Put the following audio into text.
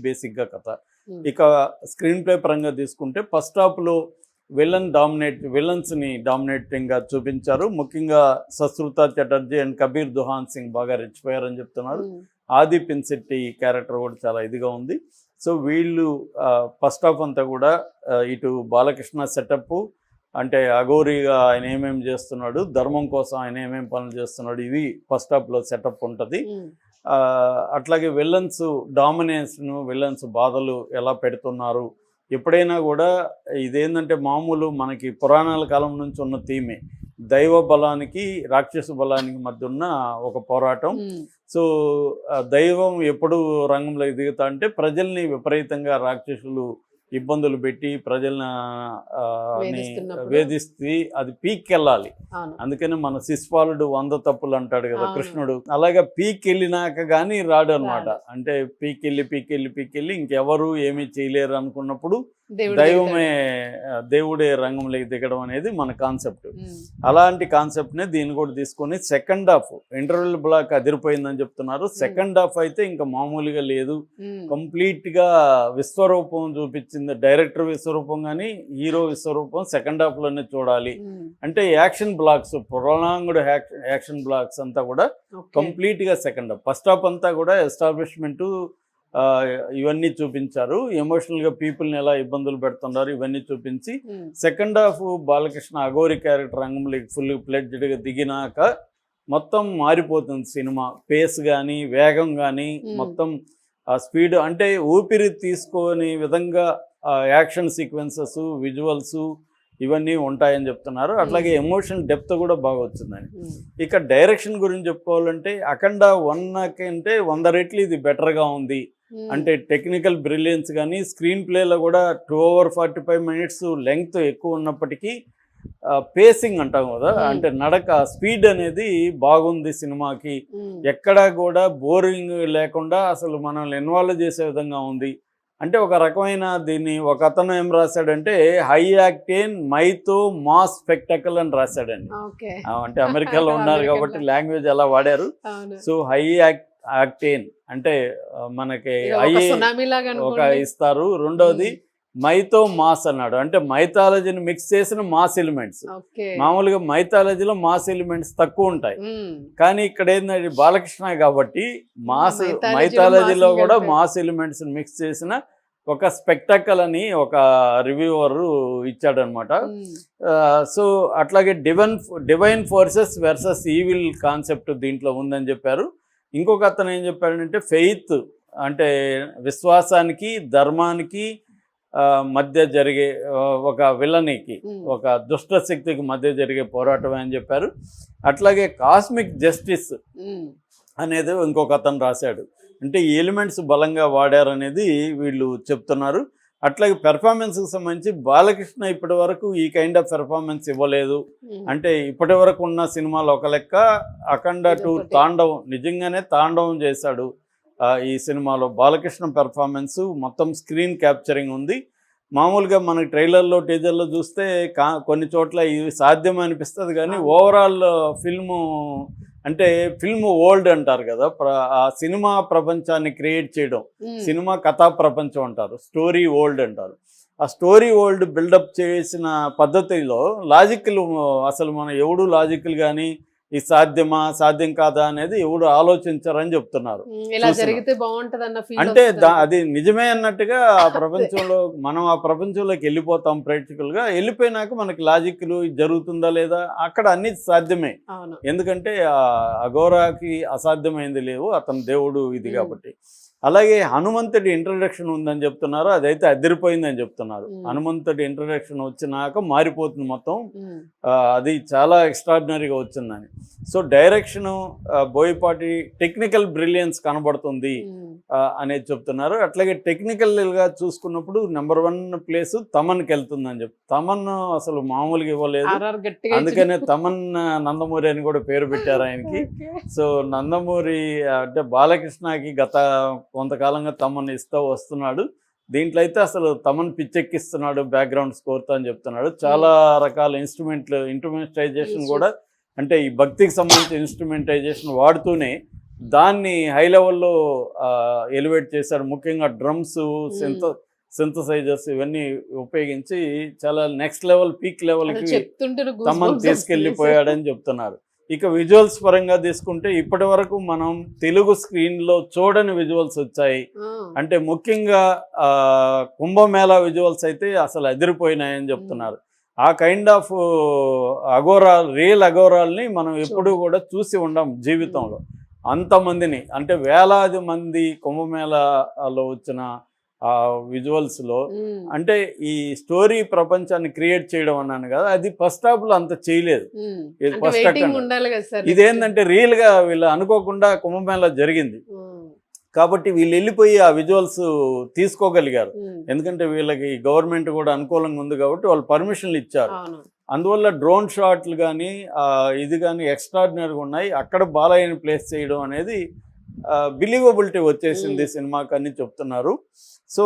బేసిక్గా కథ. ఇక స్క్రీన్ ప్లే పరంగా తీసుకుంటే ఫస్ట్ హాఫ్లో విలన్స్ని డామినేటింగ్గా చూపించారు. ముఖ్యంగా సశ్రుత చటర్జీ అండ్ కబీర్ దుహాన్ సింగ్ బాగా రెచ్చిపోయారని చెప్తున్నారు. ఆది పిన్సెట్టి క్యారెక్టర్ కూడా చాలా ఇదిగా ఉంది. సో వీళ్ళు ఫస్ట్ హాఫ్ అంతా కూడా ఇటు బాలకృష్ణ సెటప్, అంటే అఘోరీగా ఆయన ఏమేమి చేస్తున్నాడు, ధర్మం కోసం ఆయన ఏమేమి పనులు చేస్తున్నాడు, ఇవి ఫస్ట్ హాఫ్లో సెటప్ ఉంటుంది. అట్లాగే విలన్స్ డామినేషను, విలన్స్ బాధలు ఎలా పెడుతున్నారు. ఎప్పుడైనా కూడా ఇదేంటంటే మామూలు మనకి పురాణాల కాలం నుంచి ఉన్న థీమే, దైవ బలానికి రాక్షస బలానికి మధ్య ఉన్న ఒక పోరాటం. సో దైవం ఎప్పుడు రంగంలోకి దిగుతా అంటే ప్రజల్ని విపరీతంగా రాక్షసులు ఇబ్బందులు పెట్టి ప్రజల్ని వేధిస్తే అది పీక్ వెళ్ళాలి. అందుకని మన శిశుపాలుడు 100 తప్పులు అంటాడు కదా కృష్ణుడు, అలాగే పీక్ వెళ్ళినాక కానీ రాడు అనమాట. అంటే పీక్ వెళ్ళి ఇంకెవరు ఏమీ చేయలేరు అనుకున్నప్పుడు దేవుడే రంగంలోకి దిగడం అనేది మన కాన్సెప్ట్. అలాంటి కాన్సెప్ట్నే దీన్ని కూడా తీసుకొని సెకండ్ హాఫ్ ఇంటర్వెల్ బ్లాక్ అదిరిపోయిందని చెప్తున్నారు. సెకండ్ హాఫ్ అయితే ఇంకా మామూలుగా లేదు, కంప్లీట్గా విశ్వరూపం చూపించింది. డైరెక్టర్ విశ్వరూపం కానీ హీరో విశ్వరూపం సెకండ్ హాఫ్లోనే చూడాలి. అంటే action blocks, prolonged action blocks అంతా కూడా కంప్లీట్గా సెకండ్ హాఫ్. ఫస్ట్ హాఫ్ అంతా కూడా ఎస్టాబ్లిష్మెంటు ఇవన్నీ చూపించారు. ఎమోషనల్గా పీపుల్ని ఎలా ఇబ్బందులు పెడుతున్నారు ఇవన్నీ చూపించి second half Balakrishna Aghori character రంగంలోకి ఫుల్ ఫ్లెడ్జ్డ్గా దిగినాక మొత్తం మారిపోతుంది సినిమా. పేస్ కానీ వేగం కానీ మొత్తం ఆ స్పీడ్, అంటే ఊపిరి తీసుకొని విధంగా యాక్షన్ సీక్వెన్సెస్, విజువల్స్ ఇవన్నీ ఉంటాయని చెప్తున్నారు. అట్లాగే ఎమోషనల్ డెప్త్ కూడా బాగా వచ్చిందని. ఇక డైరెక్షన్ గురించి చెప్పుకోవాలంటే అఖండ 1 కంటే 100 రెట్లు ఇది బెటర్గా ఉంది. అంటే టెక్నికల్ బ్రిలియన్స్ కానీ స్క్రీన్ ప్లేలో కూడా 2 hours 45 minutes లెంగ్త్ ఎక్కువ ఉన్నప్పటికీ పేసింగ్ అంటాం కదా, అంటే నడక స్పీడ్ అనేది బాగుంది సినిమాకి. ఎక్కడా కూడా బోరింగ్ లేకుండా అసలు మనల్ని ఇన్వాల్వ్ చేసే విధంగా ఉంది. అంటే ఒక రకమైన దీన్ని ఒక అతను ఏం రాశాడంటే హై యాక్టేన్ మైతో మాస్ స్పెక్టకల్ అని రాశాడండి. అంటే అమెరికాలో ఉన్నారు కాబట్టి లాంగ్వేజ్ అలా వాడారు. సో హై యాక్టేన్ అంటే మనకి ఒక ఇస్తారు. రెండోది మైతో మాస్ అన్నాడు, అంటే మైథాలజీని మిక్స్ చేసిన మాస్ ఎలిమెంట్స్. మామూలుగా మైథాలజీలో మాస్ ఎలిమెంట్స్ తక్కువ ఉంటాయి, కానీ ఇక్కడ ఏంటంటే బాలకృష్ణ కాబట్టి మాస్ మైథాలజీలో కూడా మాస్ ఎలిమెంట్స్ మిక్స్ చేసిన ఒక స్పెక్టాకల్ అని ఒక రివ్యూవర్ ఇచ్చాడనమాట. సో అట్లాగే divine forces versus evil concept దీంట్లో ఉందని చెప్పారు. ఇంకొక అతను ఏం చెప్పాడంటే ఫెయిత్ అంటే విశ్వాసానికి ధర్మానికి మధ్య జరిగే ఒక విలనికి, ఒక దుష్ట శక్తికి మధ్య జరిగే పోరాటం అని చెప్పారు. అట్లాగే కాస్మిక్ జస్టిస్ అనేది ఇంకొక అతను రాశాడు. అంటే ఈ ఎలిమెంట్స్ బలంగా వాడారనేది వీళ్ళు చెప్తున్నారు. అట్లాగే పెర్ఫార్మెన్స్కి సంబంధించి బాలకృష్ణ ఇప్పటి వరకు ఈ కైండ్ ఆఫ్ పెర్ఫార్మెన్స్ ఇవ్వలేదు. అంటే ఇప్పటి వరకు ఉన్న సినిమాలు ఒక లెక్క, అఖండ 2 తాండవం నిజంగానే తాండవం చేశాడు ఈ సినిమాలో. బాలకృష్ణ పెర్ఫార్మెన్స్ మొత్తం స్క్రీన్ క్యాప్చరింగ్ ఉంది. మామూలుగా మనకి ట్రైలర్లో టీజర్లో చూస్తే కొన్ని చోట్ల ఇది సాధ్యం అనిపిస్తుంది, కానీ ఓవరాల్ ఫిల్ము అంటే ఫిల్మ్ వరల్డ్ అంటారు కదా, ఆ సినిమా ప్రపంచాన్ని క్రియేట్ చేయడం, సినిమా కథా ప్రపంచం అంటారు, స్టోరీ వరల్డ్ అంటారు. ఆ స్టోరీ వరల్డ్ బిల్డప్ చేసిన పద్ధతిలో లాజికల్ అసలు మనం ఎవడు లాజికల్ కానీ ఈ సాధ్యం కాదా అనేది ఎవడు ఆలోచించారని చెప్తున్నారు. అంటే అది నిజమే అన్నట్టుగా ఆ ప్రపంచంలో మనం ఆ ప్రపంచంలోకి వెళ్ళిపోతాం. ప్రేక్షకులుగా వెళ్ళిపోయినాక మనకి లాజిక్లు జరుగుతుందా లేదా, అక్కడ అన్ని సాధ్యమే. ఎందుకంటే అఘోరాకి అసాధ్యమైంది లేవు, అతను దేవుడు ఇది కాబట్టి. అలాగే హనుమంతుడి ఇంట్రడక్షన్ ఉందని చెప్తున్నారు, అదైతే అదిరిపోయిందని చెప్తున్నారు. హనుమంతుడి ఇంట్రడక్షన్ వచ్చినాక మారిపోతుంది మొత్తం, అది చాలా ఎక్స్ట్రాడినరీగా వచ్చిందని. So direction Boyapati technical brilliance కనబడుతుంది అనేది చెప్తున్నారు. అట్లాగే టెక్నికల్గా చూసుకున్నప్పుడు నెంబర్ 1 ప్లేస్ తమన్కి వెళ్తుందని చెప్పి, తమన్ అసలు మామూలుగా ఇవ్వలేదు. అందుకనే తమన్ నందమూరి అని కూడా పేరు పెట్టారు ఆయనకి. సో నందమూరి అంటే బాలకృష్ణకి గత కొంతకాలంగా తమన్ ఇస్తూ వస్తున్నాడు. దీంట్లో అయితే అసలు తమన్ పిచ్చెక్కిస్తున్నాడు బ్యాక్గ్రౌండ్ స్కోర్తో అని చెప్తున్నాడు. చాలా రకాల ఇన్స్ట్రుమెంటైజేషన్ కూడా, అంటే ఈ భక్తికి సంబంధించిన ఇన్స్ట్రుమెంటైజేషన్ వాడుతూనే దాన్ని హై లెవెల్లో ఎలివేట్ చేశారు. ముఖ్యంగా డ్రమ్స్, సింథసైజర్స్ ఇవన్నీ ఉపయోగించి చాలా నెక్స్ట్ లెవెల్, పీక్ లెవెల్కి తమను తీసుకెళ్ళిపోయాడని చెప్తున్నారు. ఇక విజువల్స్ పరంగా తీసుకుంటే ఇప్పటి వరకు మనం తెలుగు స్క్రీన్లో చూడని విజువల్స్ వచ్చాయి. అంటే ముఖ్యంగా కుంభమేళా విజువల్స్ అయితే అసలు అదిరిపోయినాయని చెప్తున్నారు. ఆ కైండ్ ఆఫ్ రియల్ అఘోరాల్ని మనం ఎప్పుడూ కూడా చూసి ఉండం జీవితంలో. అంతమందిని, అంటే వేలాది మంది కుంభమేళాలో వచ్చిన విజువల్స్లో, అంటే ఈ స్టోరీ ప్రపంచాన్ని క్రియేట్ చేయడం అన్నాను కదా, అది ఫస్ట్ హాఫ్ లో అంత చేయలేదు. ఫస్ట్ ఇదేంటంటే రియల్ గా వీళ్ళు అనుకోకుండా కుంభమేళా జరిగింది కాబట్టి వీళ్ళు వెళ్ళిపోయి ఆ విజువల్స్ తీసుకోగలిగారు. ఎందుకంటే వీళ్ళకి గవర్నమెంట్ కూడా అనుకూలంగా ఉంది కాబట్టి వాళ్ళు పర్మిషన్లు ఇచ్చారు. అందువల్ల డ్రోన్ షాట్లు కానీ ఇది కానీ ఎక్స్ట్రాడినరీగా ఉన్నాయి. అక్కడ బాలయ్యని ప్లేస్ చేయడం అనేది బిలీవబిలిటీ వచ్చేసింది సినిమాకి అని చెప్తున్నారు. సో